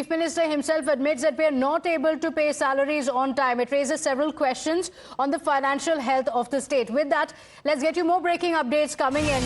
Chief Minister himself admits that we are not able to pay salaries on time. It raises several questions on the financial health of the state. With that, let's get you more breaking updates coming in.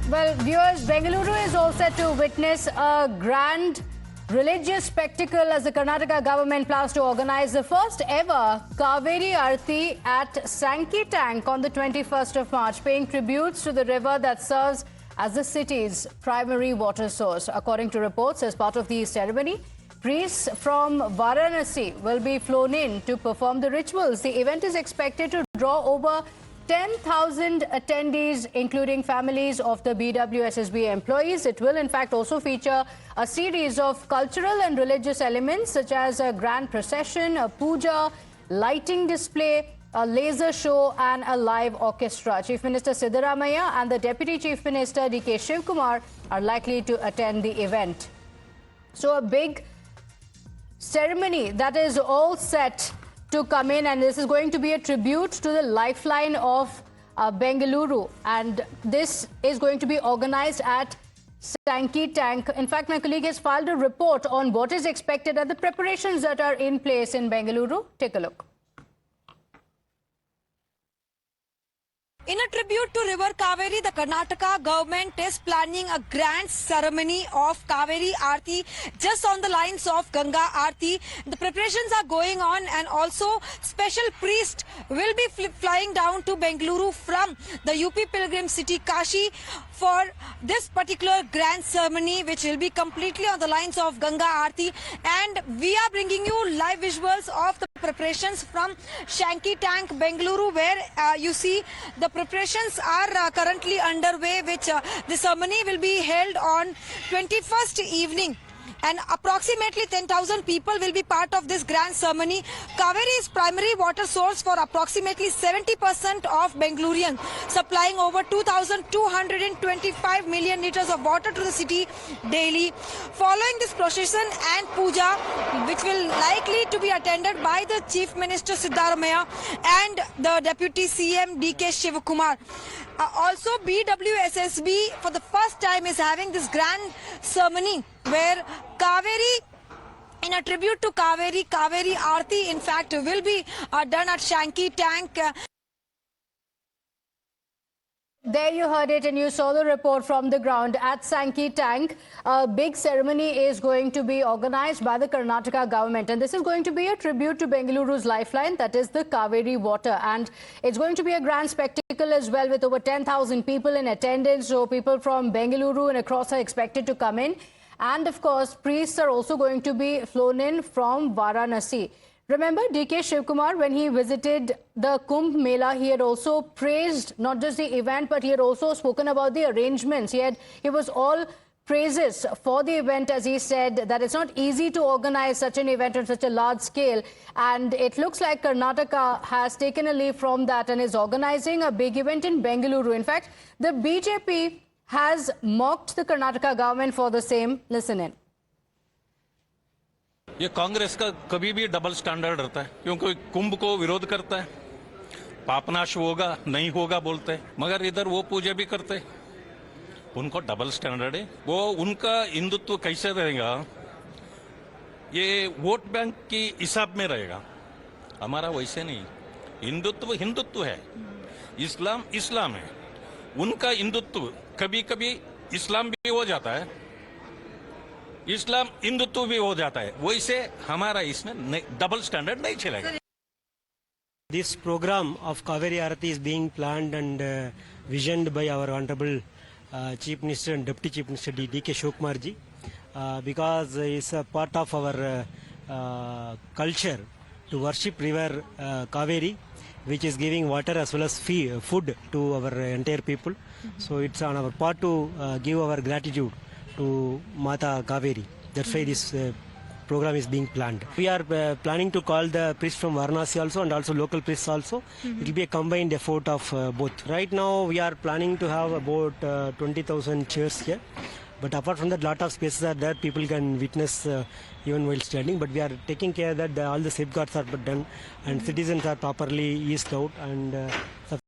Well, viewers, Bengaluru is all set to witness a grand religious spectacle as the Karnataka government plans to organize the first ever Kaveri Aarti at Sankey Tank on the 21st of March, paying tributes to the river that serves as the city's primary water source. According to reports, as part of the ceremony, priests from Varanasi will be flown in to perform the rituals. The event is expected to draw over 10,000 attendees, including families of the BWSSB employees. It will, in fact, also feature a series of cultural and religious elements, such as a grand procession, a puja, lighting display, a laser show, and a live orchestra. Chief Minister Siddaramaiah and the Deputy Chief Minister D.K. Shivkumar are likely to attend the event. So a big ceremony that is all set to come in, and this is going to be a tribute to the lifeline of Bengaluru, and this is going to be organized at Sankey Tank. In fact, my colleague has filed a report on what is expected and the preparations that are in place in Bengaluru. Take a look. In a tribute to River Kaveri, the Karnataka government is planning a grand ceremony of Kaveri Aarti just on the lines of Ganga Aarti. The preparations are going on, and also special priest will be flying down to Bengaluru from the UP pilgrim city Kashi for this particular grand ceremony, which will be completely on the lines of Ganga Aarti. And we are bringing you live visuals of the preparations from Sankey Tank, Bengaluru, where you see the preparations are currently underway, which the ceremony will be held on 21st evening. And approximately 10,000 people will be part of this grand ceremony. Kaveri is primary water source for approximately 70% of Bengalurians, supplying over 2,225 million liters of water to the city daily. Following this procession and puja, which will likely to be attended by the Chief Minister Siddaramaiah and the Deputy CM D.K. Shivkumar. Also, BWSSB for the first time is having this grand ceremony where Kaveri, in a tribute to Kaveri Aarti, in fact, will be done at Sankey Tank. There you heard it, and you saw the report from the ground at Sankey Tank. A big ceremony is going to be organized by the Karnataka government, and this is going to be a tribute to Bengaluru's lifeline, that is the Kaveri water. And it's going to be a grand spectacle as well, with over 10,000 people in attendance. So people from Bengaluru and across are expected to come in. And of course, priests are also going to be flown in from Varanasi. Remember, D.K. Shivkumar, when he visited the Kumbh Mela, he had also praised not just the event, but he had also spoken about the arrangements. He was all praises for the event, as he said, that it's not easy to organize such an event on such a large scale. And it looks like Karnataka has taken a leaf from that and is organizing a big event in Bengaluru. In fact, the BJP has mocked the Karnataka government for the same. Listen in. ये कांग्रेस का कभी भी double standard रहता है, क्योंकि कुंभ को विरोध करता है, पापनाश होगा नहीं होगा बोलते हैं, मगर इधर वो पूजा भी करते हैं। उनको डबल स्टैंडर्ड है। वो उनका हिंदुत्व कैसे रहेगा, ये वोट बैंक की हिसाब में रहेगा, हमारा वैसे नहीं। हिंदुत्व हिंदुत्व है, इस्लाम इस्लाम है। उनका हिंदुत्व कभी कभी इस्लाम भी हो जाता है, इस्लाम हिंदुत्व भी हो जाता है, वैसे हमारा इसमें डबल स्टैंडर्ड नहीं चलेगा। This program of Kaveri Aarti is being planned and visioned by our Honorable Chief Minister and Deputy Chief Minister D.K. Shivkumar ji, because it's a part of our culture to worship river Kaveri, which is giving water as well as food to our entire people. So it's on our part to give our gratitude to Mata Kaveri. That's why this program is being planned. We are planning to call the priests from Varanasi also, and also local priests also. It will be a combined effort of both. Right now we are planning to have about 20,000 chairs here. But apart from that, lot of spaces are there, people can witness even while standing. But we are taking care that all the safeguards are done and citizens are properly eased out, and